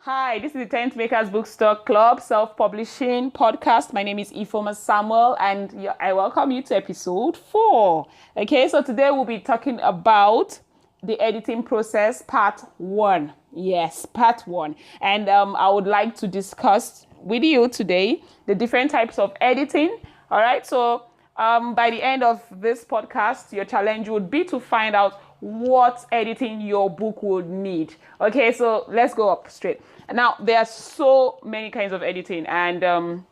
Hi, this is the Tent Makers Bookstore Club self-publishing podcast. My name is Ifoma Samuel and I welcome you to episode 4. Okay, so today we'll be talking about the editing process part 1. Yes, part 1. And I would like to discuss with you today the different types of editing. All right, so by the end of this podcast, your challenge would be to find out what editing your book would need. Okay, so let's go up straight. Now, there are so many kinds of editing, and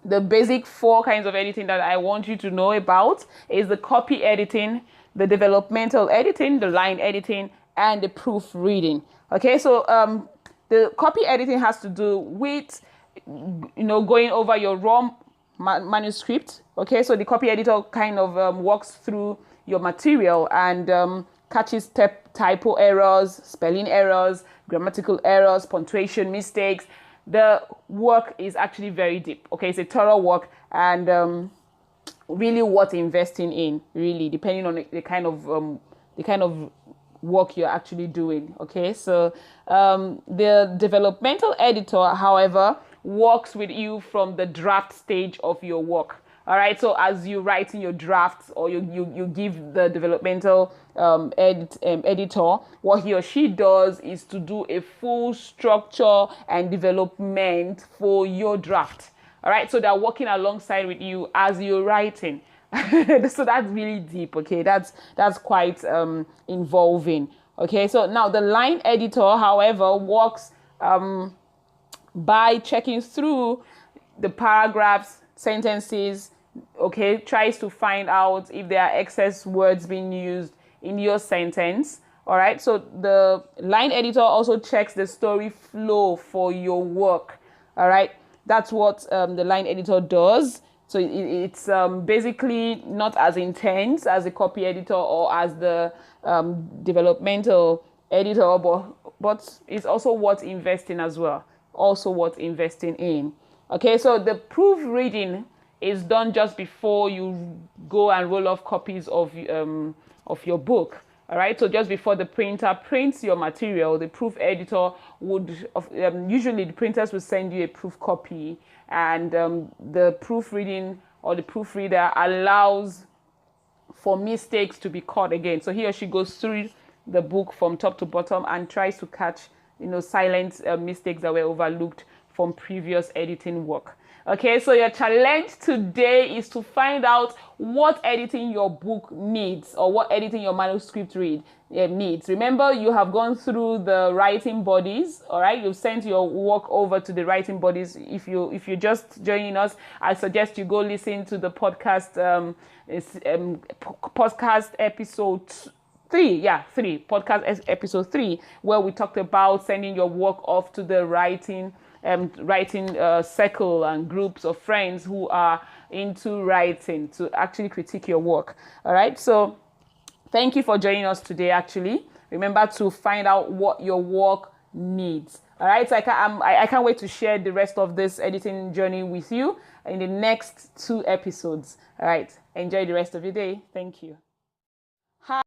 the basic 4 kinds of editing that I want you to know about is the copy editing, the developmental editing, the line editing, and the proofreading. Okay, so the copy editing has to do with, going over your raw manuscript. Okay, so the copy editor kind of walks through your material and catches typo errors, spelling errors, grammatical errors, punctuation mistakes. The work is actually very deep. Okay, it's a thorough work and really worth investing in. Really, depending on the kind of work you're actually doing. Okay, so the developmental editor, however, works with you from the draft stage of your work. All right, so as you write in your drafts or you give the developmental editor, what he or she does is to do a full structure and development for your draft. All right, so they're working alongside with you as you're writing. So that's really deep. Okay, that's quite involving. Okay, so now the line editor, however, works by checking through the paragraphs, sentences. Okay, tries to find out if there are excess words being used in your sentence. All right, so the line editor also checks the story flow for your work. All right, that's what the line editor does. So it's basically not as intense as a copy editor or as the developmental editor, but it's also worth investing as well. Also worth investing in. Okay, so the proofreading is done just before you go and roll off copies of your book. All right, so just before the printer prints your material, the proof editor would usually the printers will send you a proof copy, and the proofreading or the proofreader allows for mistakes to be caught again. So he or she goes through the book from top to bottom and tries to catch silent mistakes that were overlooked from previous editing work. Okay, so your challenge today is to find out what editing your book needs or what editing your manuscript needs. Remember, you have gone through the writing bodies. All right, you've sent your work over to the writing bodies. If you're just joining us, I suggest you go listen to the podcast episode 3, podcast episode 3, where we talked about sending your work off to the writing circle and groups of friends who are into writing to actually critique your work. All right, so thank you for joining us today. Actually, remember to find out what your work needs. All right, so I can't wait to share the rest of this editing journey with you in the next 2 episodes. All right, enjoy the rest of your day. Thank you.